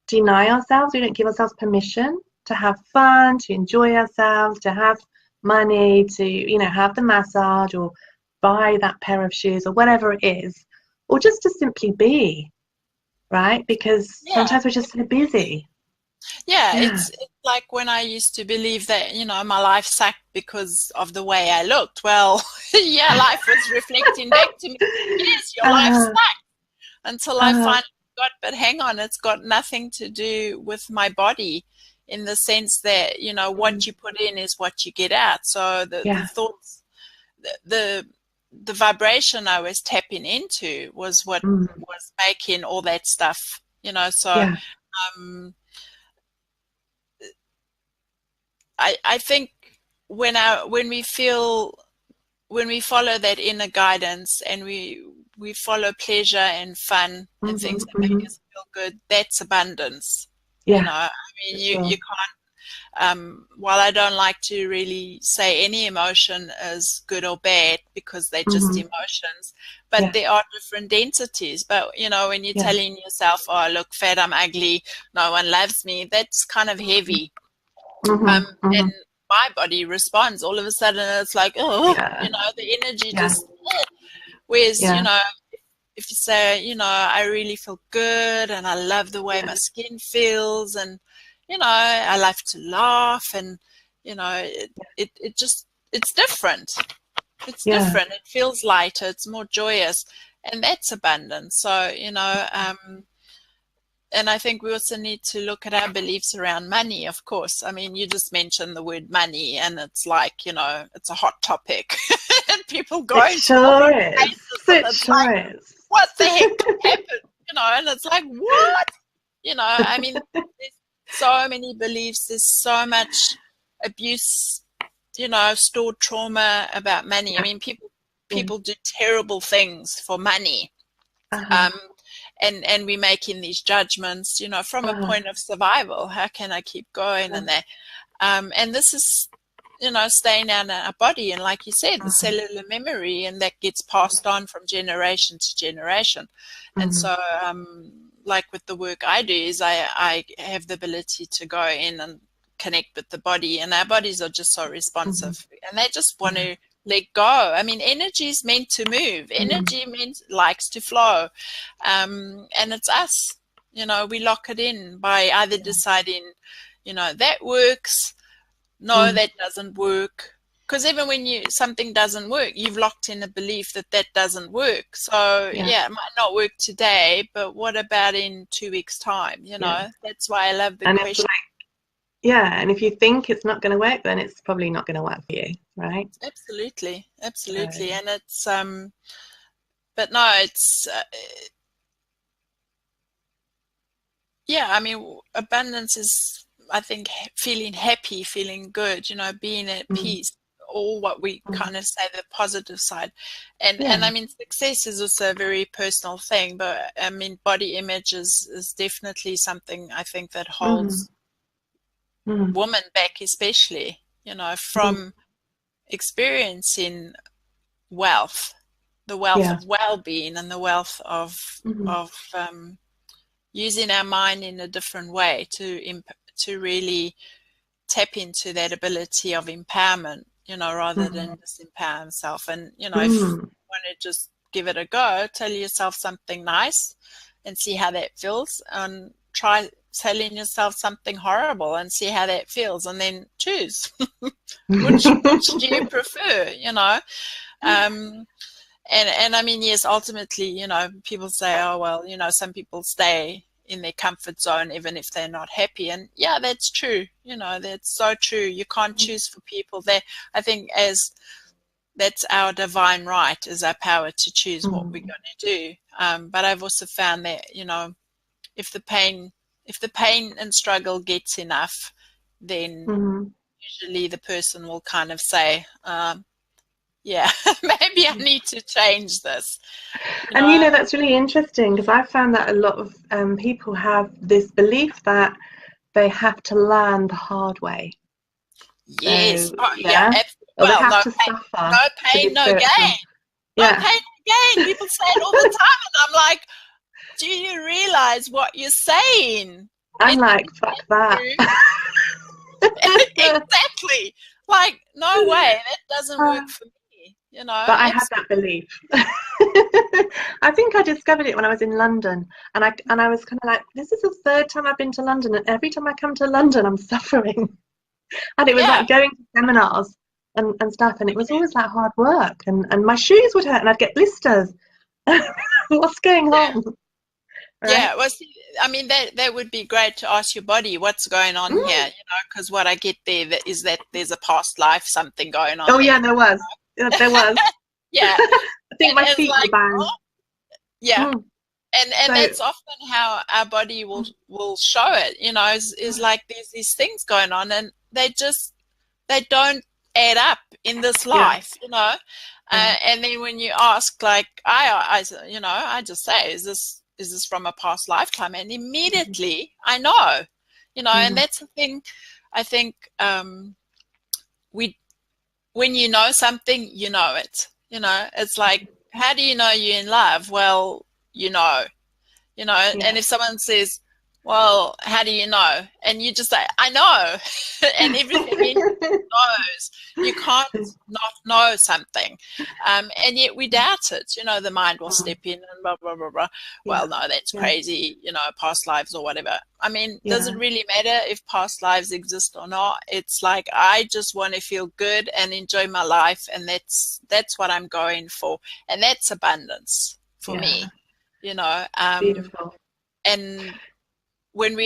deny ourselves. We don't give ourselves permission to have fun, to enjoy ourselves, to have money, to, have the massage or buy that pair of shoes or whatever it is, or just to simply be, right? Because Yeah. sometimes we're just so busy. Yeah, it's like when I used to believe that, my life sucked because of the way I looked. Well, yeah, life was reflecting back to me. Yes, your life sucked. Until I finally got, but hang on, it's got nothing to do with my body, in the sense that, what you put in is what you get out. So the thoughts, the vibration I was tapping into was what was making all that stuff, so I think when we follow that inner guidance, and we follow pleasure and fun and things that make us feel good, that's abundance. You can't, while I don't like to really say any emotion is good or bad, because they're just emotions, but there are different densities. But when you're telling yourself, oh, I look fat, I'm ugly, no one loves me, that's kind of heavy. And my body responds. All of a sudden it's like, the energy just, whereas, if you say, I really feel good and I love the way my skin feels, and, I love to laugh, and, it just, it's different. It's different. It feels lighter. It's more joyous. And that's abundance. So, and I think we also need to look at our beliefs around money, of course. I mean, you just mentioned the word money, and it's like, it's a hot topic. And people go into all these places, and it's like, what the heck happened? And it's like, what? I mean, there's so many beliefs. There's so much abuse, stored trauma about money. I mean, people do terrible things for money. And we're making these judgments, from a point of survival. How can I keep going? And that, and this is, staying in our body, and like you said, the cellular memory, and that gets passed on from generation to generation. And so, like with the work I do, is I have the ability to go in and connect with the body, and our bodies are just so responsive, and they just want to let go. I mean, energy is meant to move. Energy likes to flow. And it's us, we lock it in by either deciding, that works. No, that doesn't work. Because even when something doesn't work, you've locked in a belief that doesn't work. So it might not work today, but what about in 2 weeks' time? That's why I love the question. And if you think it's not going to work, then it's probably not going to work for you, right? Absolutely. And it's but no, it's I mean, abundance is, I think, feeling happy, feeling good, being at peace, all what we kind of say the positive side. And I mean, success is also a very personal thing, but I mean, body image is definitely something I think that holds women back, especially, from experiencing wealth, the wealth of well-being, and the wealth of using our mind in a different way to really tap into that ability of empowerment, rather than just empower himself. And, if you want to just give it a go, tell yourself something nice and see how that feels, and try telling yourself something horrible and see how that feels, and then choose which do you prefer, And I mean, yes, ultimately, people say, oh, well, some people stay in their comfort zone even if they're not happy. And yeah, that's true. That's so true. You can't choose for people there. I think that's our divine right, is our power to choose what we're going to do. But I've also found that, if the pain and struggle gets enough, then usually the person will kind of say, yeah, maybe I need to change this. And that's really interesting, because I found that a lot of people have this belief that they have to learn the hard way. Yes. So, yeah. Or they Well, have to suffer. No pain, no gain. Yeah. No pain, no gain. People say it all the time, and I'm like, do you realize what you're saying? I'm like, fuck that. Exactly. Like, no way. That doesn't work for me. But I had that belief. I think I discovered it when I was in London, and I was kind of like, this is the third time I've been to London, and every time I come to London, I'm suffering. And it was like going to seminars and stuff, and it was always like hard work, and my shoes would hurt, and I'd get blisters. What's going on? Right? Yeah, well, see, I mean, that would be great to ask your body what's going on here, because what I get there is that there's a past life, something going on. Oh, yeah, there was. There was. Yeah. I think my feet were banged. Yeah. And that's often how our body will show it, is like there's these things going on, and they don't add up in this life, and then when you ask, like I just say, is this from a past lifetime? And immediately I know, and that's the thing. I think when you know something, you know it. It's like, how do you know you're in love? Well, and if someone says, well, how do you know? And you just say, I know. And everything in you knows. You can't not know something. And yet we doubt it. The mind will step in and blah, blah, blah, blah. Well, no, that's crazy, past lives or whatever. I mean, does it really matter if past lives exist or not? It's like, I just want to feel good and enjoy my life. And that's what I'm going for. And that's abundance for me, Beautiful. And when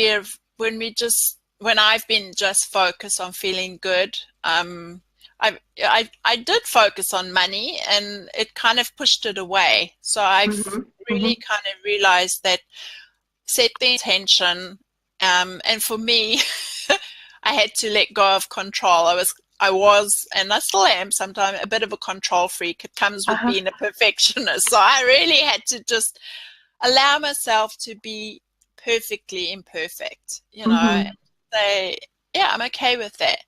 I've been just focused on feeling good, I did focus on money, and it kind of pushed it away. So I've really kind of realized that set the intention, and for me, I had to let go of control. I was, and I still am sometimes, a bit of a control freak. It comes with being a perfectionist. So I really had to just allow myself to be perfectly imperfect, and say, yeah, I'm okay with that,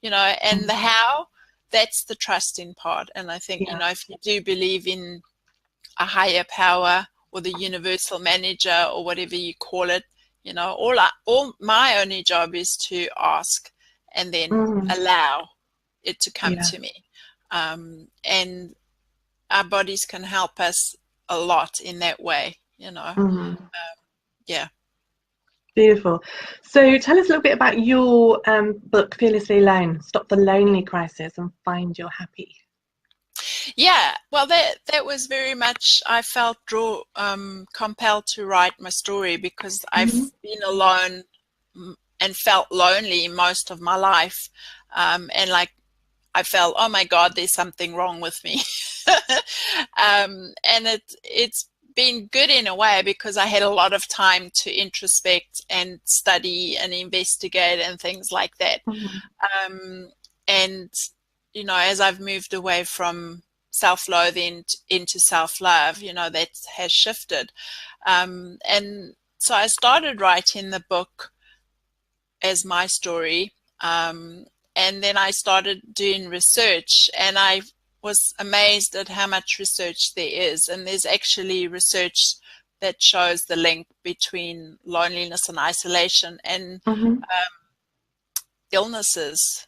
and the how, that's the trusting part. And I think, if you do believe in a higher power or the universal manager or whatever you call it, all my only job is to ask and then allow it to come to me. And our bodies can help us a lot in that way, yeah. Beautiful. So tell us a little bit about your book, Fearlessly Alone, Stop the Lonely Crisis and Find Your Happy. Yeah, well, that was very much, I felt compelled to write my story, because I've been alone and felt lonely most of my life. And like, I felt, oh my God, there's something wrong with me. And it's been good in a way, because I had a lot of time to introspect and study and investigate and things like that. And, as I've moved away from self-loathing into self-love, that has shifted. And so I started writing the book as my story. And then I started doing research, and I was amazed at how much research there is. And there's actually research that shows the link between loneliness and isolation and illnesses,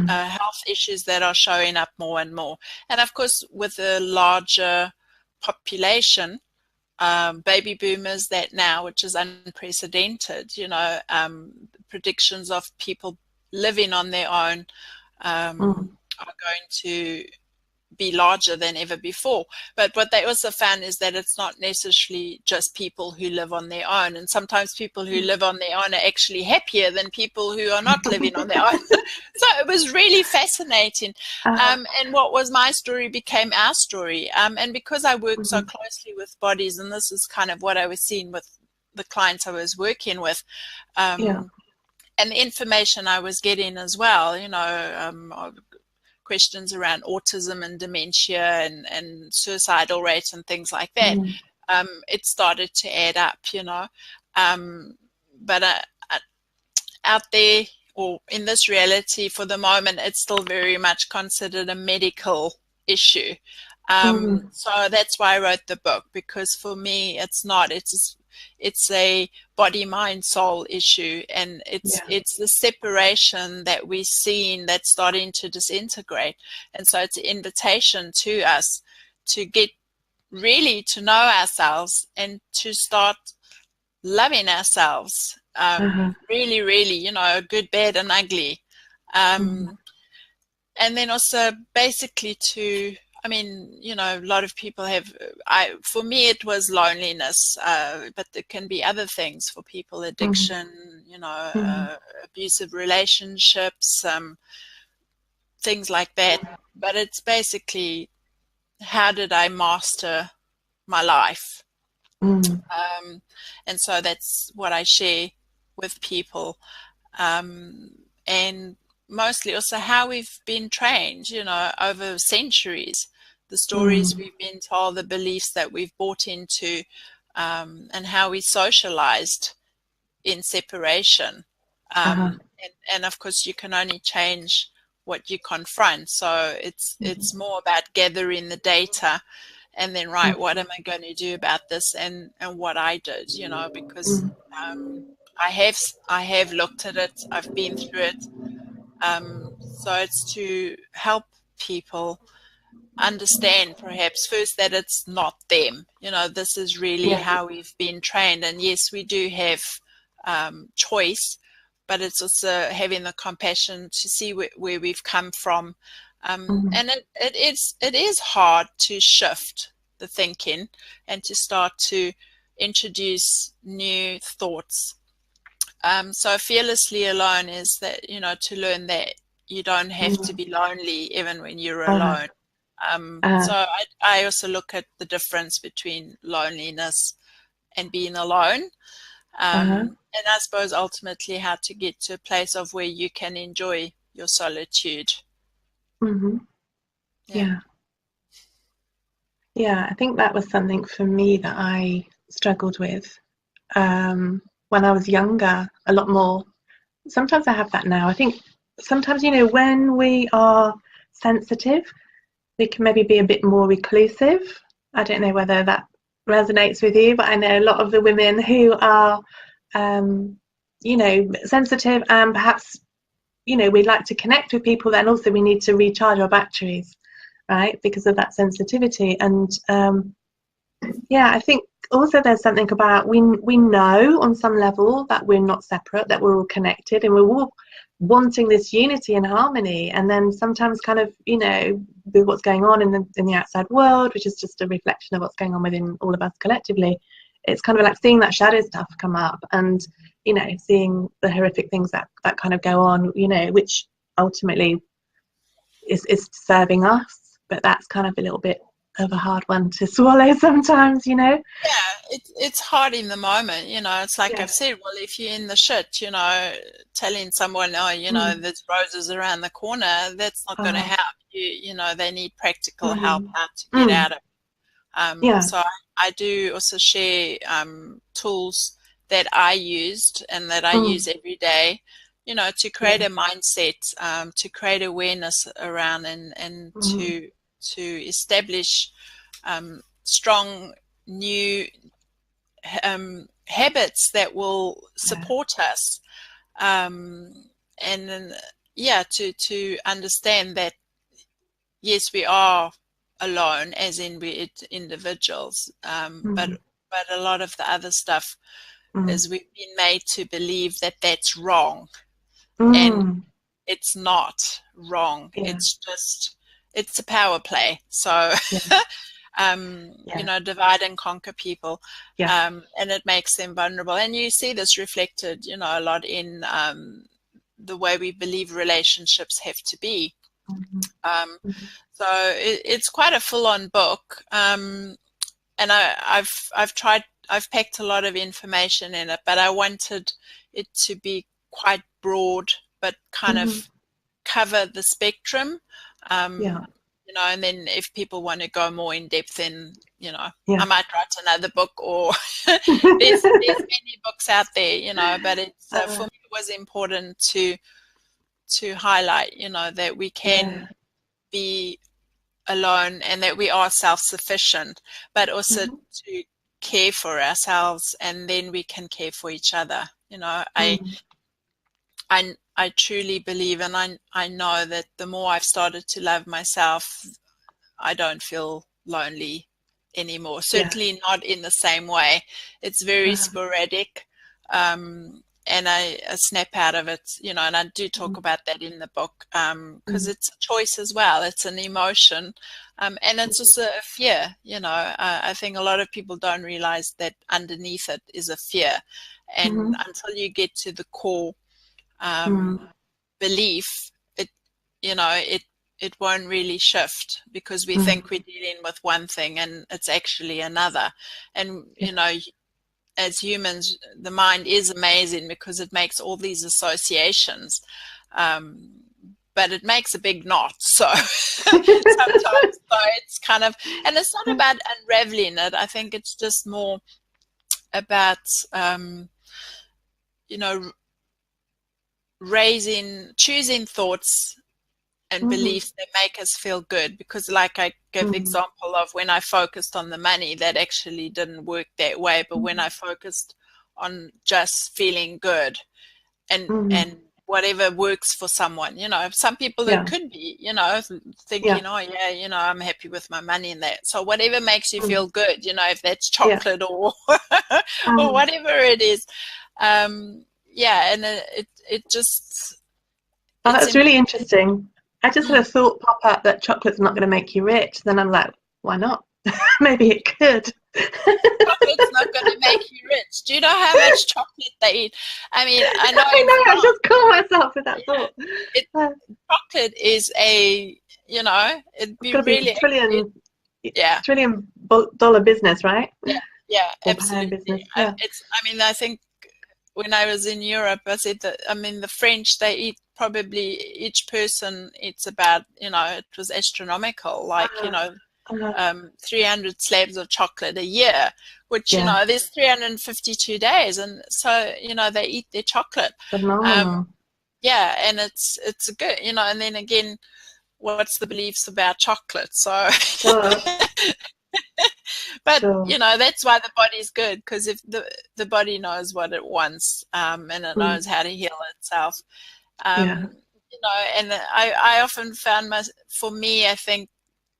health issues that are showing up more and more. And of course, with a larger population, baby boomers that now, which is unprecedented, predictions of people living on their own are going to be larger than ever before. But what they also found is that it's not necessarily just people who live on their own. And sometimes people who live on their own are actually happier than people who are not living on their own. So it was really fascinating. And what was my story became our story. And because I work so closely with bodies, and this is kind of what I was seeing with the clients I was working with, and the information I was getting as well, questions around autism and dementia and suicidal rates and things like that, it started to add up, but out there, or in this reality for the moment, it's still very much considered a medical issue. So that's why I wrote the book, because for me it's not. It's a body, mind, soul issue, and it's the separation that we're seeing that's starting to disintegrate. And so it's an invitation to us to get really to know ourselves and to start loving ourselves, really, really, good, bad, and ugly. And then also basically a lot of people have, for me, it was loneliness, but there can be other things for people, addiction, abusive relationships, things like that. But it's basically, how did I master my life? And so that's what I share with people. And mostly also how we've been trained, over centuries, the stories we've been told, the beliefs that we've bought into, and how we socialized in separation. And of course, you can only change what you confront. So it's more about gathering the data and then, right, what am I going to do about this, and what I did, because I have looked at it, I've been through it. So it's to help people understand, perhaps first, that it's not them. This is really how we've been trained. And yes, we do have choice, but it's also having the compassion to see where we've come from. And it is hard to shift the thinking and to start to introduce new thoughts. So fearlessly alone is that, to learn that you don't have to be lonely even when you're alone. So I also look at the difference between loneliness and being alone. And I suppose ultimately how to get to a place of where you can enjoy your solitude. Yeah, I think that was something for me that I struggled with when I was younger, a lot more. Sometimes I have that now. I think sometimes, when we are sensitive, we can maybe be a bit more reclusive. I don't know whether that resonates with you, but I know a lot of the women who are, sensitive, and perhaps, we like to connect with people, then also we need to recharge our batteries, right, because of that sensitivity. And I think also there's something about we know on some level that we're not separate, that we're all connected, and we're all wanting this unity and harmony. And then sometimes kind of, with what's going on in the outside world, which is just a reflection of what's going on within all of us collectively, it's kind of like seeing that shadow stuff come up, and seeing the horrific things that kind of go on, which ultimately is serving us. But that's kind of a little bit of a hard one to swallow sometimes. It's hard in the moment. It's like I've said, well, if you're in the shit, telling someone, there's roses around the corner, that's not going to help you. They need practical help how to get out of it. So I do also share tools that I used and that I use every day, to create a mindset, to create awareness around, and to establish strong new habits that will support us, and then to understand that yes, we are alone, as in we're individuals, but a lot of the other stuff is we've been made to believe that that's wrong, and it's not wrong. It's just it's a power play. So, Yeah. divide and conquer people, Yeah. and it makes them vulnerable. And you see this reflected, a lot in the way we believe relationships have to be. Mhm. Um, Mhm. so it's quite a full-on book, and I've packed a lot of information in it, but I wanted it to be quite broad, but kind Mhm. of cover the spectrum. Yeah. And then if people want to go more in depth, then I Yeah. might write another book, or there's many books out there, but it's for me it was important to highlight, that we Yeah. can be alone and that we are self-sufficient, but also Mhm. to care for ourselves, and then we can care for each other. Mm. I truly believe, and I know that the more I've started to love myself, I don't feel lonely anymore. Yeah. Certainly not in the same way. It's very sporadic. And I snap out of it, and I do talk about that in the book, because Mm. it's a choice as well. It's an emotion, and it's also a fear. I think a lot of people don't realize that underneath it is a fear, and Mhm. until you get to the core Mm. belief, it you know it won't really shift, because we Mm. think we're dealing with one thing and it's actually another. And Yeah. as humans, the mind is amazing because it makes all these associations, but it makes a big knot. So sometimes, so it's kind of, and it's not about unraveling it. I think it's just more about you know choosing thoughts and Mhm. beliefs that make us feel good. Because like I gave the Mm. example of when I focused on the money, that actually didn't work that way. But when Mm. I focused on just feeling good, Mm. and whatever works for someone, some people it Yeah. could be, Yeah. thinking, oh yeah, I'm happy with my money and that. So whatever makes you Mm. feel good, if that's Yeah. chocolate or or Um, whatever it is. Yeah, and it just oh, it's that's really important. interesting. I just had a thought pop up that chocolate's not going to make you rich. Then I'm like, why not? Maybe it could. Chocolate's not going to make you rich. Do you know how much chocolate they eat? I mean, I know I in know. I France, just caught myself with that thought. it Uh, chocolate is it'd it's be going to be really, yeah, $1 trillion business, right? yeah, yeah, Or pound absolutely. business. Yeah. I think when I was in Europe, I said that, the French, they eat probably, each person eats about, it was astronomical, like, Uh, 300 slabs of chocolate a year, which, yeah. there's 352 days. And so, they eat their chocolate. Um, Phenomenal. yeah, and it's a good, and then again, what's the beliefs about chocolate? So, Sure. but, Sure. that's why the body's good, because if the body knows what it wants, and it Mm. knows how to heal itself. Yeah. And I often found for me, I think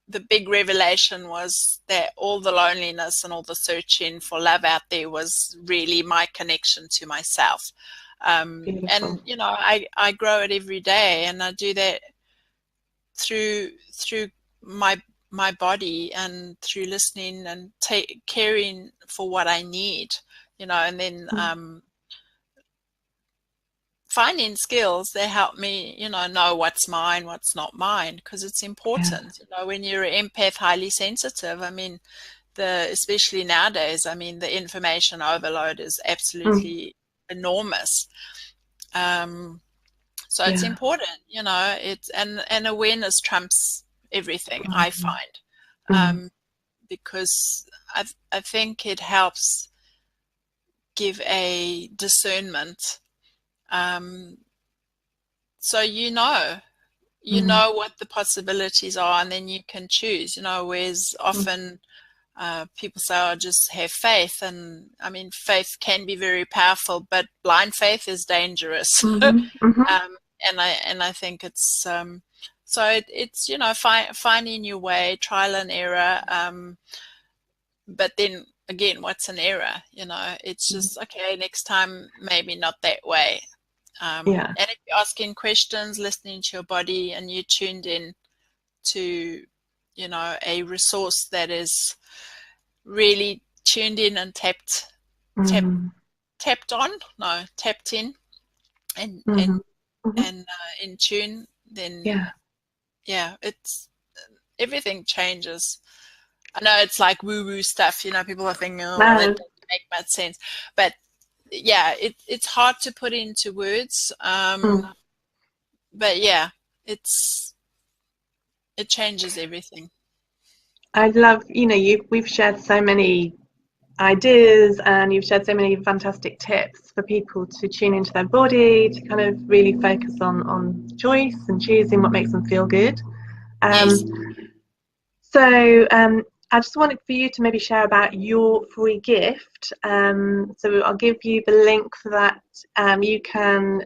the big revelation was that all the loneliness and all the searching for love out there was really my connection to myself. And Beautiful. I grow it every day, and I do that through my body, and through listening and caring for what I need, and then Mm. finding skills that help me, know what's mine, what's not mine, because it's Yeah. important. When you're an empath, highly sensitive, I mean, especially nowadays, I mean, the information overload is Mm. absolutely enormous. So it's Yeah. important, it's, and awareness trumps everything, I Mm. find, Mm. because I think it helps give a discernment. Um, so Mm. what the possibilities are, and then you can choose, whereas Mm. often people say, oh, just have faith. And I mean, faith can be very powerful, but blind faith is dangerous. Mhm. Mhm. And I think it's so it's finding your way, trial and error. But then again, what's an error? It's Mm. just, okay, next time maybe not that way. Yeah. And if you're asking questions, listening to your body, and you tuned in, to, you know, a resource that is really tuned in and tapped in and in tune, then yeah, it's everything changes. I know it's like woo-woo stuff, you know, people are thinking, oh, that doesn't make much sense. But yeah, it's hard to put into words. But yeah, it changes everything. I love, you know, we've shared so many ideas and you've shared so many fantastic tips for people to tune into their body, to kind of really focus on choice and choosing what makes them feel good. Yes. So I just wanted for you to maybe share about your free gift. So I'll give you the link for that. You can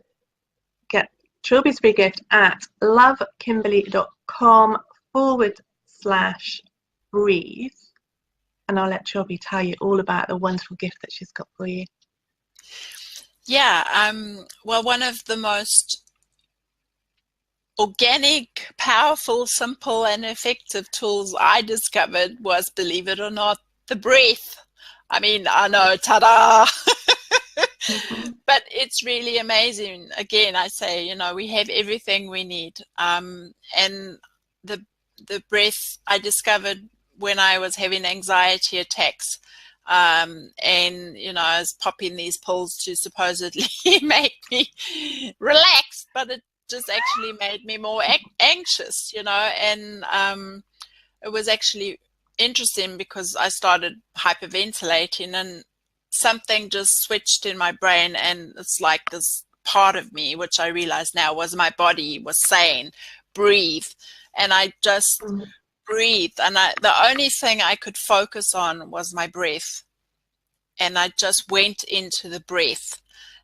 get Trilby's free gift at lovekimberly.com/breathe. And I'll let Trilby tell you all about the wonderful gift that she's got for you. Yeah, well, one of the most organic, powerful, simple, and effective tools I discovered was, believe it or not, the breath. I mean, I know, ta-da! But it's really amazing. Again, I say, you know, we have everything we need. And the breath I discovered when I was having anxiety attacks. And, you know, I was popping these pills to supposedly make me relax, but it just actually made me more anxious, you know. And it was actually interesting because I started hyperventilating and something just switched in my brain, and it's like this part of me, which I realize now was my body was saying, breathe. And I just breathed, and the only thing I could focus on was my breath. And I just went into the breath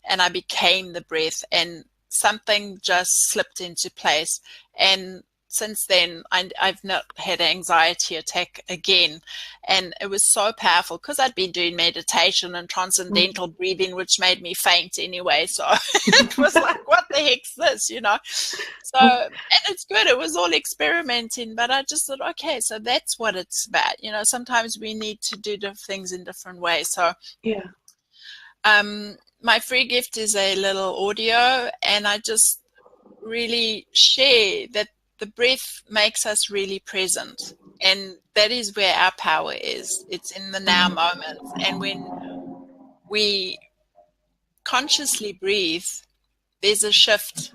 and I became the breath, and something just slipped into place. And since then, I've not had an anxiety attack again. And it was so powerful because I'd been doing meditation and transcendental breathing, which made me faint anyway. So it was like, what the heck's this, you know? So, and it's good. It was all experimenting, but I just thought, okay, so that's what it's about. You know, sometimes we need to do things in different ways. So, yeah. My free gift is a little audio, and I just really share that the breath makes us really present, and that is where our power is. It's in the now moment. And when we consciously breathe, there's a shift.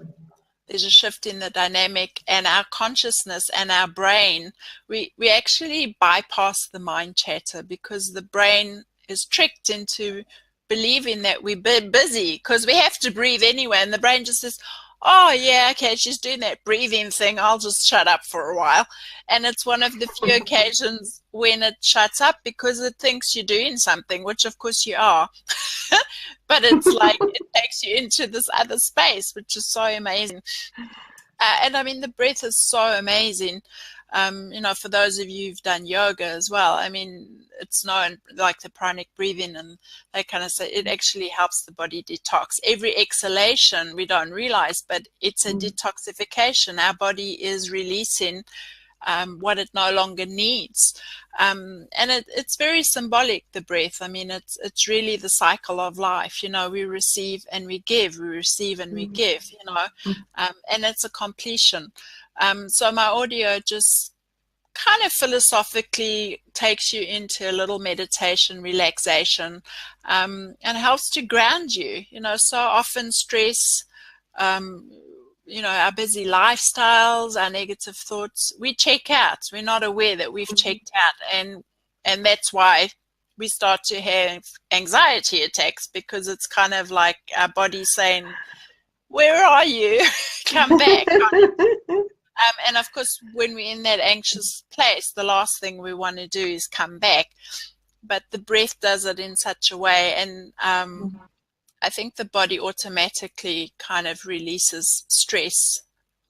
There's a shift in the dynamic, and our consciousness and our brain, we actually bypass the mind chatter, because the brain is tricked into believing that we're busy because we have to breathe anyway. And the brain just says, oh yeah, okay, she's doing that breathing thing, I'll just shut up for a while. And it's one of the few occasions when it shuts up because it thinks you're doing something, which of course you are. But it's like it takes you into this other space, which is so amazing. And I mean, the breath is so amazing. You know, for those of you who've done yoga as well, I mean, it's known, like the pranic breathing, and they kind of say it actually helps the body detox. Every exhalation we don't realize, but it's a detoxification. Our body is releasing what it no longer needs. And it's very symbolic, the breath. I mean, it's really the cycle of life. You know, we receive and we give, we receive and we give, you know, and it's a completion. So my audio just kind of philosophically takes you into a little meditation, relaxation, and helps to ground you. You know, so often stress, you know, our busy lifestyles, our negative thoughts, we check out. We're not aware that we've checked out, and that's why we start to have anxiety attacks, because it's kind of like our body saying, where are you? Come back. And of course, when we're in that anxious place, the last thing we want to do is come back. But the breath does it in such a way, and I think the body automatically kind of releases stress.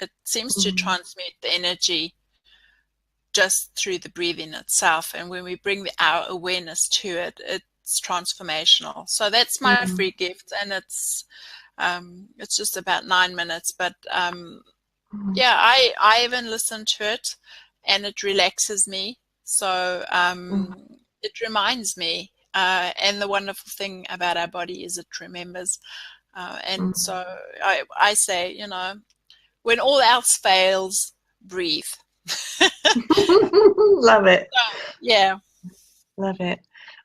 It seems to transmute the energy just through the breathing itself. And when we bring our awareness to it, it's transformational. So that's my free gift, and it's just about 9 minutes, but Yeah, I even listen to it, and it relaxes me. So it reminds me. And the wonderful thing about our body is it remembers. And so I say, you know, when all else fails, breathe. Love it. Yeah. Love it.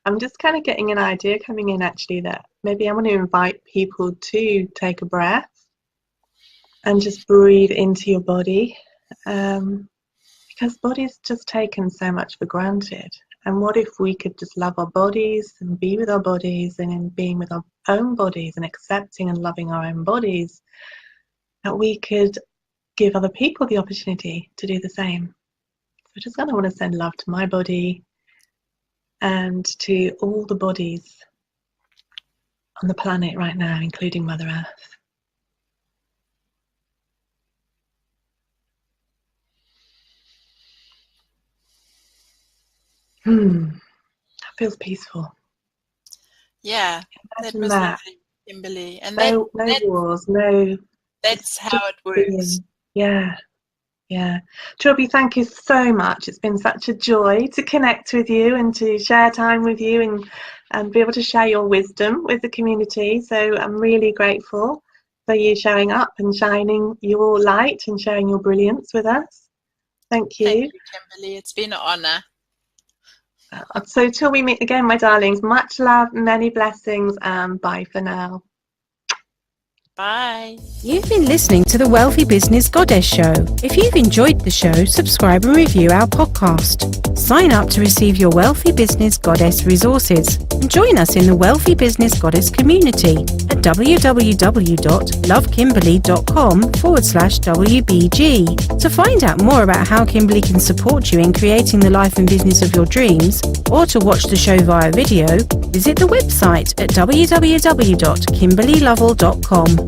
I'm just kind of getting an idea coming in actually that maybe I want to invite people to take a breath and just breathe into your body, because body's just taken so much for granted. And what if we could just love our bodies and be with our bodies, and in being with our own bodies and accepting and loving our own bodies, that we could give other people the opportunity to do the same. So just kind of want to send love to my body and to all the bodies on the planet right now, including Mother Earth. That feels peaceful. Yeah, that was lovely, Kimberly. And no wars, no. That's how it works. Yeah. Trilby, thank you so much. It's been such a joy to connect with you and to share time with you and be able to share your wisdom with the community. So I'm really grateful for you showing up and shining your light and sharing your brilliance with us. Thank you. Thank you, Kimberly. It's been an honor. So till we meet again, my darlings, much love, many blessings, and bye for now. Bye. You've been listening to the Wealthy Business Goddess Show. If you've enjoyed the show, subscribe and review our podcast. Sign up to receive your Wealthy Business Goddess resources and join us in the Wealthy Business Goddess community at www.lovekimberly.com/WBG. To find out more about how Kimberly can support you in creating the life and business of your dreams, or to watch the show via video, visit the website at www.kimberlylovell.com.